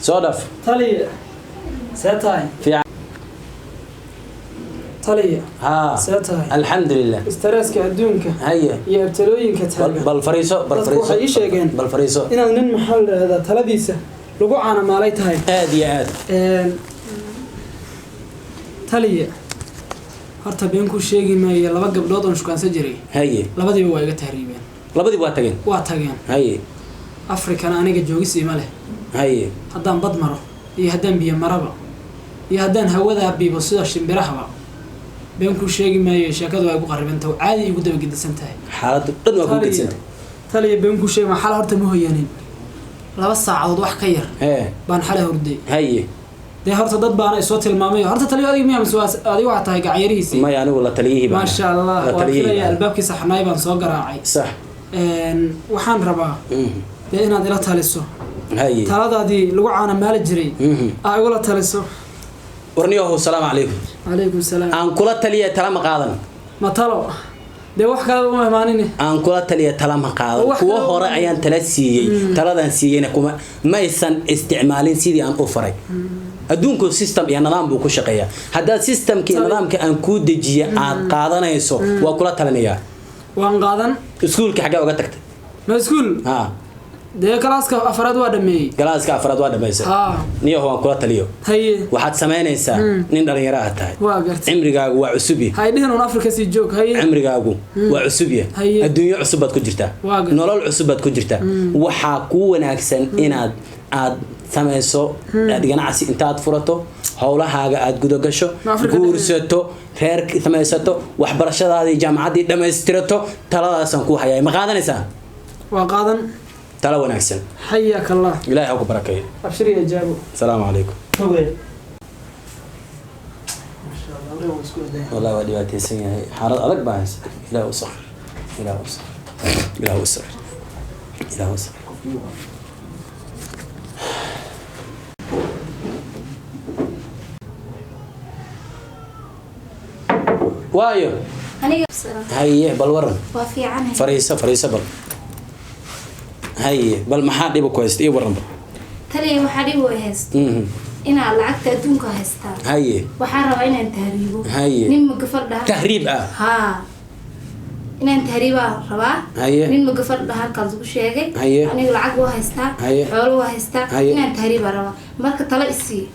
صادف طلي ساتاي في طلي ها ساتاي الحمد لله استراسك adduunka هيا iyo abtalooyinka taagan بالفريسو waxay sheegeen بالفريسو inaan nin maxal raada taladiisa lagu caanamaalay tahay aad iyo aad taliya horta been ku sheegi maayo laba gabdhood oo shukaansan jiray هيا labadiiba waa iga tahriibeen labadii waa tageen هيا afrikana aniga joogisi ma leh هيا haddaan bad maro iyo haddaan biyo maraba iyo haddaan hawada biibo sida shimbirahaba been ku sheegi maayo sheekadu ay ku qaribantay caadi igu daba gedisan tahay xaaladdu dhan waa ku gedisan taliya been ku sheegi ma xal horta ma hoyanin 2 saacadood wax ka yar baan xalay hurday هيا de horta dad baan ay soo tilmaamay horta taliya adiga miyaa mas'uul adiga waxa tahay gacyarihiisi ma anigu la taliyay baan ma sha Allah waa filaya albaabkii saxnay baan soo garaacay sax waxaan rabaa de inaad ila taliso هيا taladaadii lagu caana maal jiray ay ugu la taliso warniyo salaamu calaykum calaykum salaam aan kula taliya tala ma qaadan ma talo de wax kale uma imaanine aan kula taliya tala ma qaadan kuwa hore ayaan tala siiyay taladan siiyayna kuma ma aysan isticmaalin sidii aan u faray adduunku system iyo nidaam buu ku shaqeeyaa hadda systemkii nidaamka aan ku dejiyo aad qaadanayso waa kula talinayaa waan qaadan iskuulka xagee uga tagtay ma iskuul de kalaaska afraad waa dhameeyay kalaaska afraad waa dhameysay niyo waan kula taliyo haye waxaad sameynaysaa nin dhalinyaro ah tahay waa gartay cimrigaagu waa cusub yahay haydeen oo Afrika si joog haye cimrigaagu waa cusub yahay adduunyo cusub baad ku jirtaa nolol cusub baad ku jirtaa waxa ku wanaagsan inaad sameyso ganacsi intaad furato hawlahaaga aad gudo gasho guursato reer sameysato waxbarashadaadii jaamacadii dhameystirato taladaasan ku hayay ma qaadanaysaa waa qaadan tala wanaagsan حياك الله إلهي أكو بركة أبشري يا جابو السلام عليكم والله ودي واتي سنة حارة أرق باهس إله وصخر إله وصخر إله وصخر إله وصخر وايو هيا بالورن وفي عنها فريسة بل هاي بل ما حد يبغى كويس إيه ورنبا تلي ما حد يبغى يهست إن العقد دونك هستا هاي وحارة وين تهريبه هاي نين مقفل ده تهريب ها إن تهريبه ربا هاي نين مقفل ده هالكذب شيء هاي أنا العقد وهستا حول وهستا إن تهريب ربا مرك طلع السي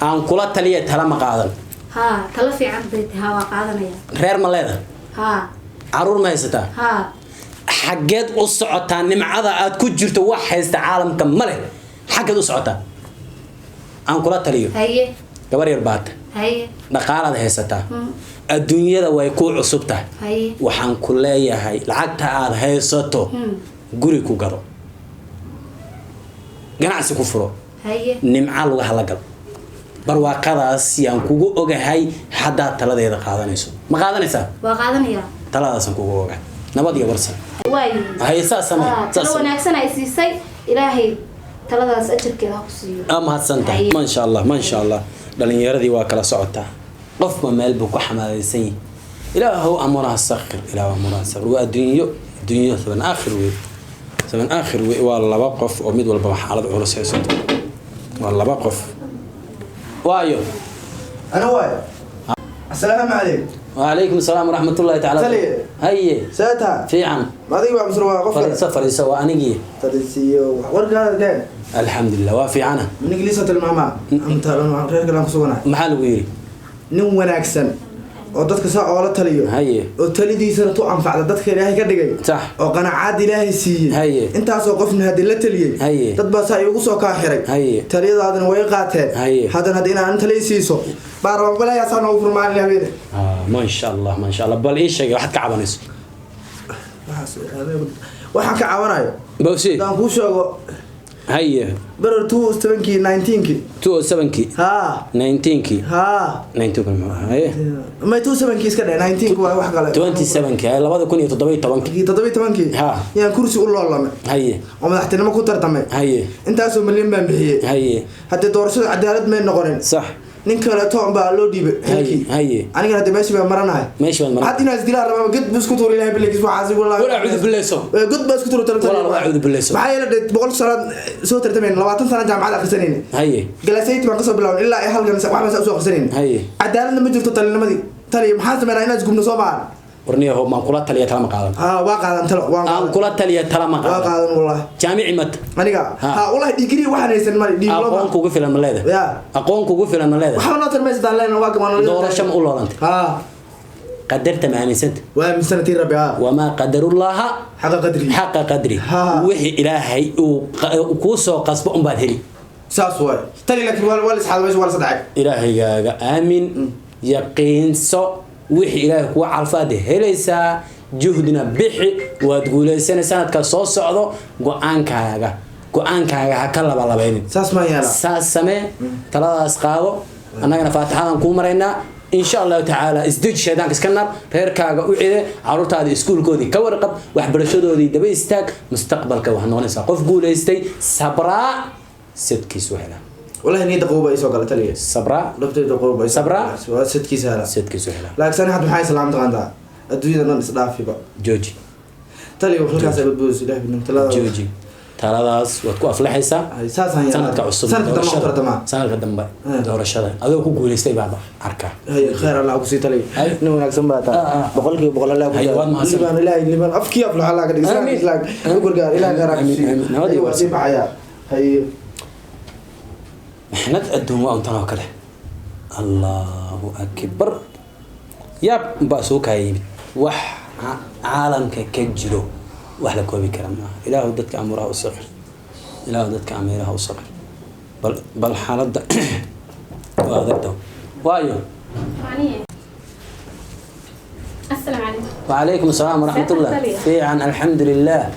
أنا كلا تلية تلا مقعدا ها طلع في عقد هوا قعدنا يا غير ملاذ ها عرور ما يستا ها حاجات أسعتها نمعذا أتكجرت واحد عالم كمله حاجات أسعتها أنا كلا تليه هي كبر البات هي نقالة هيستا الدنيا ذا ويكون عصبتها هي وحن كلها هاي لعقتها هذا هيسته قري كوجرو جناس كفرو هي نمعة لغة هلقل برواقة سيان كوجو أوجه حدا تلا ده قادنيسو ما قادنيسا وقادنا يا تلا ده سان كوجو أوجه نبض يبرسل واي هاي ساسنا لو ناكسنا يسيسي إلهي تلاداس أجر كذا خصيو أما هالسنة ما شاء الله ما شاء الله لأن يردي واكل صعدته قف ما ملبك وحمل سين إله أمرها السخر إله أمرها السخر والدنيا ثمن آخر والله بقف ومد ولا بحالة عرس يسوع والله بقف وايو أنا وايو السلام عليكم وعليكم السلام ورحمة الله تعالى تلي هي ساتها في عن ما ذي بقى بسرعة قفل سفر يسوى أنيجي تدسيو ورجع كان الحمد لله وافي عنها من إنجليزة الماما أنت أنا غير كلام خصوصنا محل ويري نو وناكسن ودتك ساعة ولا تليو هي وتلي دي سنة تو أنفع دتك إلهي كدقي صح وقناعات إلهي سي هي أنت أسوقفنا هذه اللي تلي هي تطبع ساعة يوصل كاحرك هي تلي هذا نويقاتها هي هذا ندينا أنت لي سيسو بارو بلا يا سانو فرمان اللي هبينه ما شاء الله ما شاء الله بل إيش شيء واحد كعبانيس waxaan ka caawinayo bawsi daan ku sheego هي بر 2017 19 2007 ها 19 ها 19 هي ما 2017 iska dhay 19 waa wax kale 27 ka 2017 ها yaan kursi u loolame هي oo madaxtinimo ku tartamay هي intaas oo milyan baan bixiyay هي hadda doorashada cadaalad ma noqonin صح ninka kale toon baa loo dhiibay haye aniga hadda meeshii baa maranahay had inaad isdilaan rabaa gad bus ku tuuri ilaahay billahi waxaasi wallahi wala cuud billayso gad bus ku tuuri wala cuud billayso maxay yeelay 100 sano soo tartameen 20 sano jaamacad akhrisaneen haye galaasayt baan ka soo bilaaway ilaa ay halkan wax soo akhrisaneen haye cadaaladna ma jirto talinamadii tali maxaa sameeyay inaad gubno Soomaal ورنيه ما قلت لي ترى مقالن واقعا ترى قلت لي ترى مقالن واقعا والله جامعي مت انيغا والله ديغري waxaan haysan mari diploma aqoon kugu filan ma leedahay aqoon kugu filan ma leedahay waxaan noo tarmaysa daaleen waa gamaan doorasho ma u loolantay قدرت ما امنت ومن سنه ربي وما قدر الله حق قدري وحي الهي وكوسو قصب ام بعد هلي ساس واي تلي لك ولا اسحال ولا صدعك الهي امين يقين سو wixii ilaahay ku calfaad helaysaa juhdina bixi waad guulaysanaysaa sanadka soo socdo go'aankaaga ha ka labalabeynin saas ma yeela saas samee taladaas qaado annagana faataxadan ku maraynaa insha Allah ta'ala isdij sheedanka iska nar reerkaaga u cide carruurtaada iskuulkoodii ka warqab waxbarashadoodii daba istaag mustaqbalka wax noqonaysaa qof guulaystay sabra sidkiisu hela والله نيد قوبة يسوق على تلي صبرا لبتي قوبة صبرا ست كيس هلا لكن أنا حد محايس العام تغندا الدنيا ده نصدع في بقى جوجي تلي وخلك هسه بتبوز ده بنم تلا جوجي ترى داس وتكو أفلحيسا سنة كعصب سنة قدام بقى دور الشدة هذا هو كقول يستوي بعض عركة هي خير الله أقصي تلي نو نكسم بعد بقول لك بقول الله لبان لا لبان أفكي أفلح الله قد يسلم يسلم يقول قال إلى قرأ نودي وسيب حياة هي احنا تقدم وانتنا وكله الله اكبر ياب باسوك هاي وح عالم كجلو وحلا كوبي كلام اله ودتك امره وصغر اله ودتك اميره وصغر بل حالد واخذته وايو السلام عليكم وعليكم السلام ورحمه الله في عن الحمد لله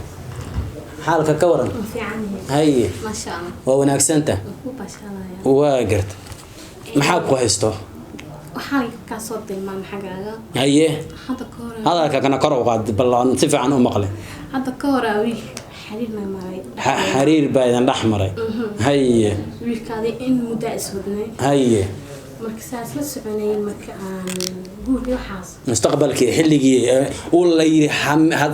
حالك كورن في عني هي ما شاء الله وناكسنته ما شاء الله واقرت maxaa ku haysto waxaan ka soo dilmaan xagaaga haye hada ka kana kor u qaad ballan si fiican u maqle hada ka hor wiil xariir ma maray xariir baadan dhaxmaray haye wiilkaadi in muddo iswadnay haye marka saas la soconay marka aan guuri waxaas mustaqbalkii xilligii uu la yiri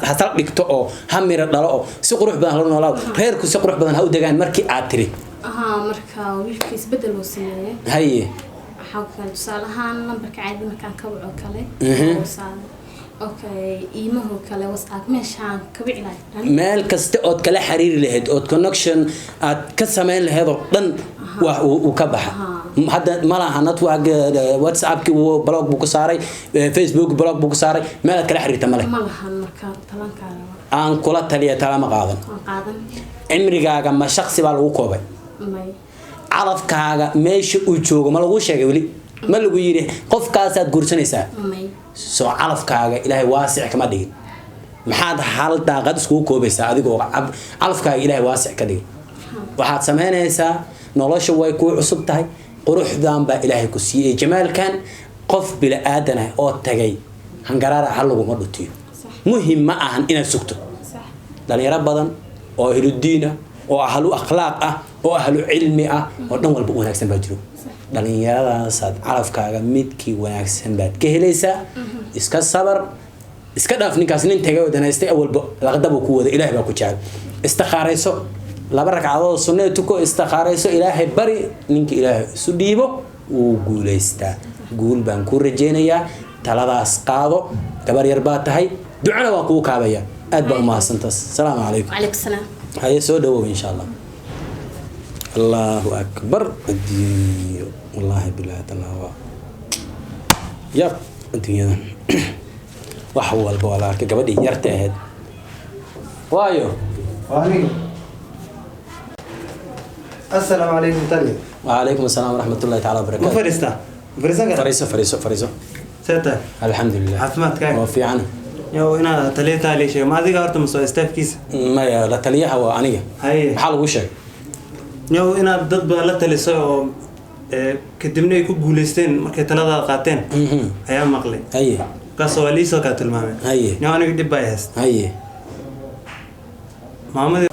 hasal dhigto oo hamira dhalo oo si qurux badan loo noolaa reerku si qurux badan ha u degaan markii aad tiri marka wiilkii isbedel uu sameeyay haye waxa kale tusaalahaan numberka caadi markaan ka waco kale okay iimaha kale WhatsApp meeshaan ka wicilay meel kasta oo kala xiriir lahayd oo connection aad ka sameyn lahayd oo dhan wax uu ka baxa hadda malaha network WhatsApp ki blog buu ku saaray Facebook blog buu ku saaray meel kala xiriirta malaha malahan marka talankaaga aan kula taliya talama qaadan cimrigaaga ma shakhsi baa lagu koobay calafkaaga meesha uu joogo ma lagu sheegay wali ma lagu yiri qofkaas aad guursanaysaa soo calafkaaga ilaahay waasic kama dhigin maxaad hal daaqad isku koobaysaa adigoo calafkaaga ilaahay waasic ka dhigin waxaad sameynaysaa nolosha way ku cusub tahay quruxdan baa ilaahay ku siiyay jamaalkan qof bila aadana oo tagay hangaraara hal lagu ma dhutiyo muhiim ma ahan inaad sugto dhalinyaro badan oo ahlu diin ah oo ahlu akhlaaq ah oo ahlu cilmi ah oo dhan walba wanaagsan baa jiro dhalinyaradaas aad calafkaaga midkii wanaagsan baad ka helaysaa iska sabar iska dhaaf ninkaas nin tagay oo danaystay awalba laqadab ku wada ilaahay baa ku jecel istikhaarayso laba ragcadood sunnada tuko istikhaarayso ilaahay bari ninka ilaahay isu dhiibo uu guuleystaa guul baan ku rajeynayaa taladaas qaado gabar yar baa tahay ducana waan kugu kaabaya aad baa u mahadsantaas salaamu calaykum وعليكم السلام هيا سو دwow إن شاء الله الله أكبر الدنيا والله بالله الله يب الدنيا وحول البوالارك قبدي يرتهد وايو السلام عليكم تلي وعليكم السلام ورحمة الله تعالى وبركاته فريستا فريسو سيتا الحمد لله عفمات كاي وفي عنه يو هنا تليتا لي شيء ما ذيك أرتم سو استاف كيس ما يا لا تليها وأنية هاي حال وشك يو هنا ضد لا تليسو كدمنا يكون جولستين مركز ثلاثة قاتين أيام مقلي هاي كسوالي سو كاتل مامي هاي يو أنا قد بايست هاي محمد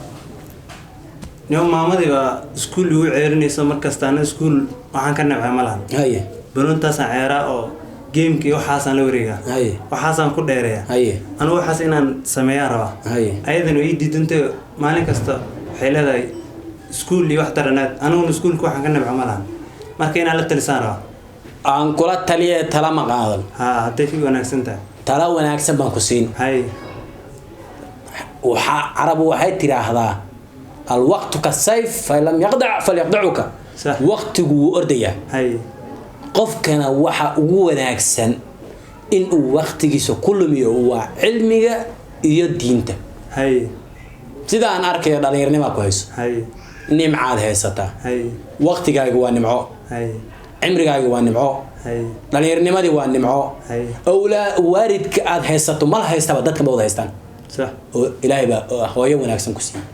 نيوم مامدي با سكول يو عيرنيسو markasta ana school waxaan ka nabcay malahan haye balontaas ciyaara oo gameki waxaasan la wareega haye waxaasan ku dheereeya haye anu waxaas inaan sameeyaa raba haye ayadan way diidantay maalin kasta waxay leedahay school iyo wax taranaad anu schoolku waxaan ka nabcay malahan marka inaan la talisaan raba aan kula taliye tala ma qaadan ha haday fi wanaagsan tahay tala wanaagsan baan ku siin haye waxa carabu waxay tiraahdaa الوقت كالسيف فلم يقطع فليقطعك صح وقتك ورديا هاي قف كان وحا وناكسن إن وقتك كل مي هو علمك iyo diinta hay sida aan arkay dhalinyarnimo ku hayso hay nimcaad haysata hay waqtigaaga waa nimco hay cimrigaaga waa nimco hay dhalinyarnimadii waa nimco hay awla waaridka aad haysato mal haystaba dadka ma wada haystaan صح oo ilaahay baa hooyo wanaagsan ku siiyay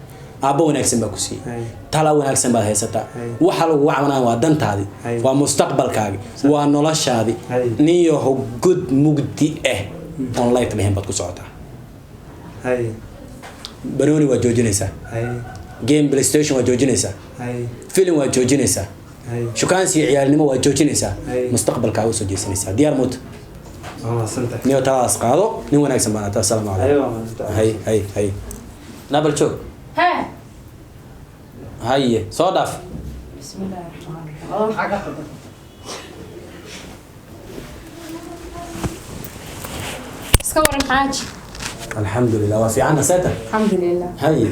aabbo wanaagsan baa ku siiyay tala wanaagsan baad haysataa waxa lagu wacnaa waa dantaadi waa mustaqbalkaagi waa noloshaadi niyo hogud mugdi on life lahayn baad ku socotaa hay baroni waa joojinaysaa hay game playstation waa joojinaysaa hay film waa joojinaysaa hay shukaansi ciyaalnimo waa joojinaysaa mustaqbalkaaga soo jeesanaysaa diyaar mood niyo talaas qaado nin wanaagsan baan ataa assalaamu calaykum hay nabal joog هاي صدف بسم الله الرحمن الرحيم والله حاجه قدر اسكور حاج الحمد لله وفي عنا ساتر الحمد لله هاي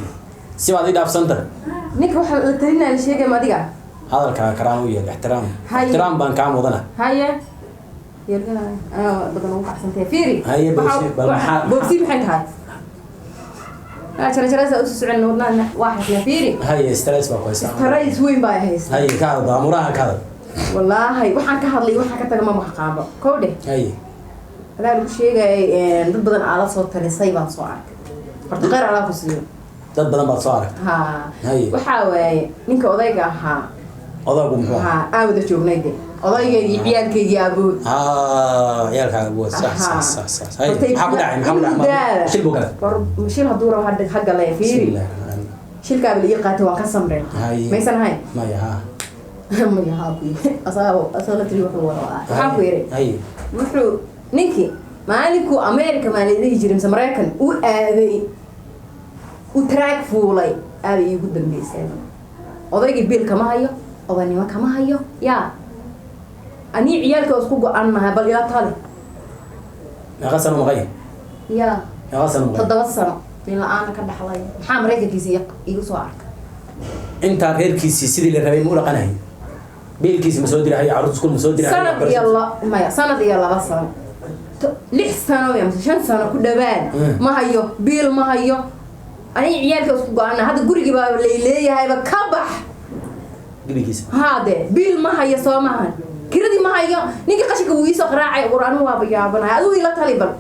سيبا دي داف سنتر نيك waxa la talina sheegay ma diga hadalka karaamo iyo ixtiraam baan ka mudana haye yargana badan ugu xasantay fiiri haye boobsi maxay tahay عشان أسس عن ودنا واحد نفيري هاي ستريس بقى كويس ستريس وين بقى هيس هاي كذا أمورها كذا والله هاي وحنا كهذا وحنا كتر ما محقابة كوده هاي لا الشيء جاي ضد بدن على صوت تريسايبان صوارك فرتغير على فصيل ضد بدن بصوارك ها هاي وحاوي منك أضيق ها أضيق محور ها أبدا شوف نيدي أضيق عيالك يجابون عيالك يجابون صح هاي محمد عين شيل بوكا شيل هدورة وهاد حق الله يفيري شيل قبل يقاتل وكسمرين ما يسن هاي ما يها ما يها بي أصلا تري وحول حافيري هاي وحول نيكي مالكو أمريكا مالي يجري مسمريكا وآذي وتراك فولي آذي يقدم بيسان أضيق بيل كما هيو أضيني ما كما هيو يا أني عيالك أسقوق عنها بل يا طالب يا غسل مغير يا غسل مغير تدوسنا لأن أنا كده حلاي حام ريك كيسي يقصوا عرك أنت غير كيسي سيدي اللي ربي مو لقناه بيل كيسي مسودي هاي عروض كل مسودي سنة يلا ما سنة يلا بس لح سنة يا مثلا 5 سنة كده بان ما هيو بيل ما هيو أنا عيالك أسقوق عنها هذا قولي بقى ليلي هاي بكبح قبيكيس هذا بيل ما هي سوامها كردي ما هي نيجي قشك ويسق راعي قرآن وابيابنا هذا ويلا طالبا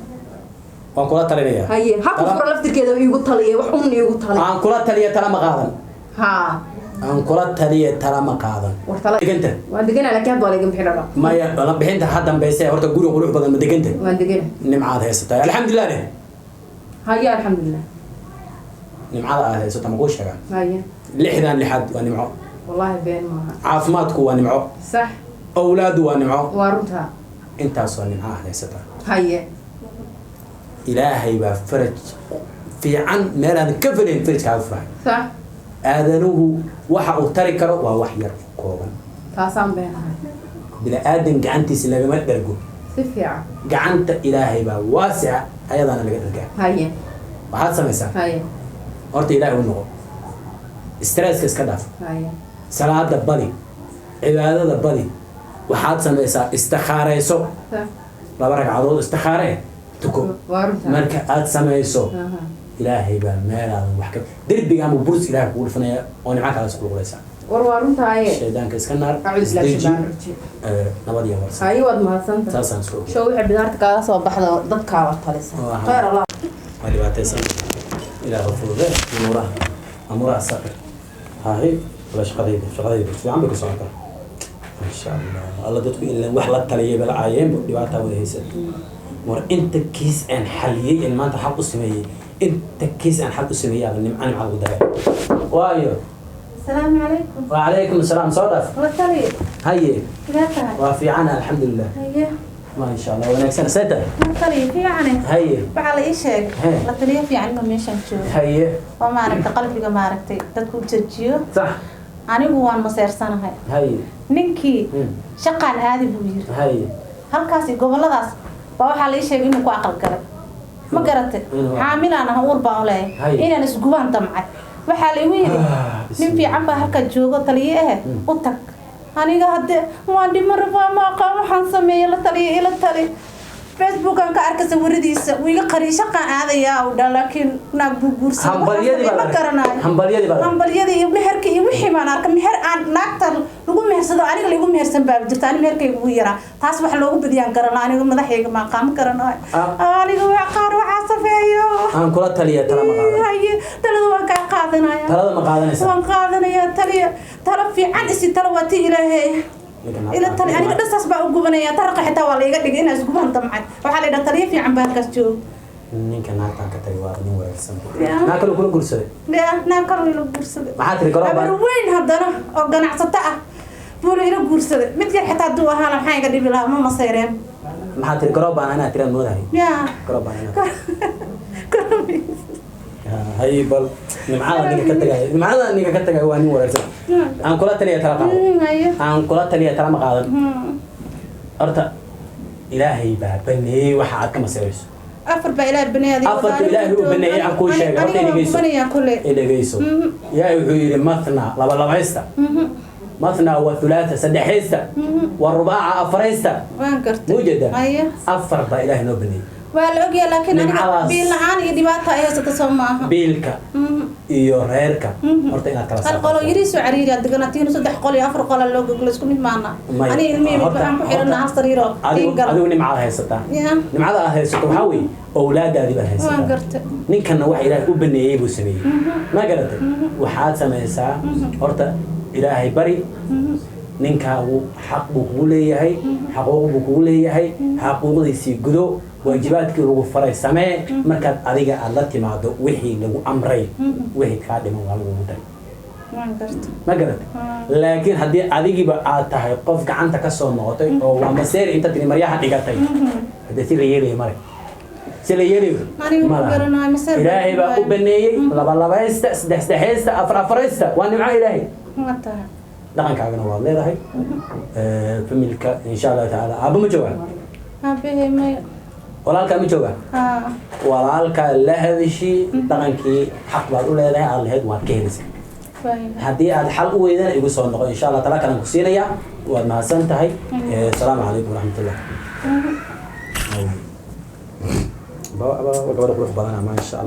وان كلا تلية هاي حكوا فرا لفتر كذا يقول طلية وحومني يقول طلية عن كلا تلية ترى مقادا ها عن كلا تلية ترى مقادا دقنت ودقنا على كهب ولا جنب حرة ما ي ولا بحنت حدا بيسي ورت جوري قروح بدل ما دقنت ودقنا نمعاد هي ستة الحمد لله نه هاي الحمد لله نمعاد هي ستة مقوش هذا هاي لحدا لحد ونمعو والله بين ما عافماتك ونمعو صح أولاد ونمعو وارتها أنت أصلا نمعاد هي ستة هاي إلهي بفرج في عن مالا كفلين فرج كافر صح آذنوه وحا أغتري كرو ووحير كوبا تاسام بينها بلا آدم قعنتي سلاجمات درجو سفيعة قعنت إلهي واسع أيضا أنا لقيت هاي وحاد سمسا هاي أرت إلهي ونقو استرس كسكداف هاي صلاة دبلي عبادة دبلي وحاد سمسا استخارة يسو صح لبرك عضو استخارة تكو وارتها مركا آد سمسا إلهي بمالا وحكم دربي قاموا برس إلهي بقول فنيا وأنا معك على سكول غليسا وارتها هاي الشيطان كسكنار أعوذ بالله شيطان نبض يا ورس هاي واد ما سنت ساسان سكول شو يحب دارتك كذا صوب بحدا ضدك وطلسة خير الله اللي بعتسم إلى غفور ذا أمورها أمورها السقر هاي ولا شقديد في عمك صعبة إن شاء الله الله دتك إلا وحلة تليه بالعايم اللي بعتها ولا هيسل مر أنت كيس أن حليه إن ما أنت حق السمية أنت كيس أن حق السمية يعني أنا مع الغداء وايو السلام عليكم. وعليكم السلام صدف وطلي. هيا لا تعال. وفي عنا الحمد لله هيا. ما شاء الله ونكسر ستة وطلي في عني. هيا بعد إيش هيك؟ لا تلي في عني ما ميشان شو. هيا وما عرفت قلبي ما عرفتي تكون تجيو. صح أنا هو المسير سنة هاي. هيا نينكي شقان هذه بوير. هيا halkaasi goboladaas baa waxaa la sheegay inuu ku aqal galay ma garatay xaamil aan uur baan leeyahay inaan isgubaan damcay waxaa la igu yiri nin fiican baa halka joogo taliye u tag aniga hadda waan dhimar ma qabo waxaan sameeyay la taliye ila tali Facebook aan ka arkay sawiradiisa wiiga qariisho qaan aadaya oo laakiin naag buursan hambalyadii iyo meherka iyo wixii maan arkay meher aan naagta lagu mehersado aniga lagu mehersan baa jirta aniga meherkaygu ugu yaraa taas wax loogu badiyaan garana aniga madaxayga ma qaam karano aniga waa qaar waxa safeeyo aan kula taliya tala ma qaadan talada waan ka qaadanaya talada ma qaadanaysa waan qaadanaya taliya tala fiican isi tala waati ilaahay ila tali aniga dhasas baa ugu banaya tarqa xitaa waa la iga dhigay inaas guban damcay waxa la yiraahdaa taliya fiican baa halkaas joog ninka naagtan ka tagay waa nin wanaagsan naag kale kula gursaday naag kale la gursaday maxaa tiri garoob baa weyn haddana oo ganacsato ah buu ila gursaday mid yar xitaa duu ahaan maxay iga dhibi lahaa ma maseereen maxaa tiri garoob baan anaa tiraan moodahay garoob baan anaa هاي بل نمعنا نيجا كتجا واني ورثة عن كل تلية ترى قاعد عن كل تلية ترى ما قاعد أرتا إلهي بني وحد كم سيرس أفر بإله بني هذه أفر إلهي بني عن كل شيء أرتا إلى جيسو يا يقول مثنى لا عيستا مثنى وثلاثة سدحيستا والرباع أفريستا موجودة أفر بإله نبني والأوجي لكن أنا بيلعان يدبات هي ستسمعها بيلك iyo reerka horta inaad kala saarto qolo yiriisu cariiri deganaatiin saddex qol iyo afar qol loo gogol isku mid maana ani ilmihi waxaan ku xirnaa hal sariiro adigu nimcada haysataa nimcada aad haysato waxa weey awlaadaadi baa haysataa waan gartay ninkana wax ilaahay u baneeyay buu sameeyay ma garatay waxaad sameeysaa horta ilaahay bari ninkaagu xaq buu kugu leeyahay xaqooq buu kugu leeyahay xaquuqdiisii gudo waajibaadkii lagu faray samee markaad adiga aad la timaado wixii lagu amray wixii kaa dhiman waa lagu daray ma garatay laakiin haddii adigiiba aad tahay qof gacanta ka soo noqotay oo waa maseer inta tiri maryaha dhigatay haddii si la yeelayo mare si la yeelayo ilaahay baa u baneeyey labaysta saddexaysta afaraysta waa nimco ilaahay dhaqankaagana waad leedahay familka insha Allah taala aaba ma joogaan aabahay maya walaalka ma jooga walaalka la hadashii dhaqankii xaq baad u leedahay aad lahayd waad ka helaysaa haddii aad xal u weydana igu soo noqo insha Allah tala kalan ku siinaya waad mahadsan tahay assalaamu calaykum waraxmatullah gabadha qurux badan ma insha Allah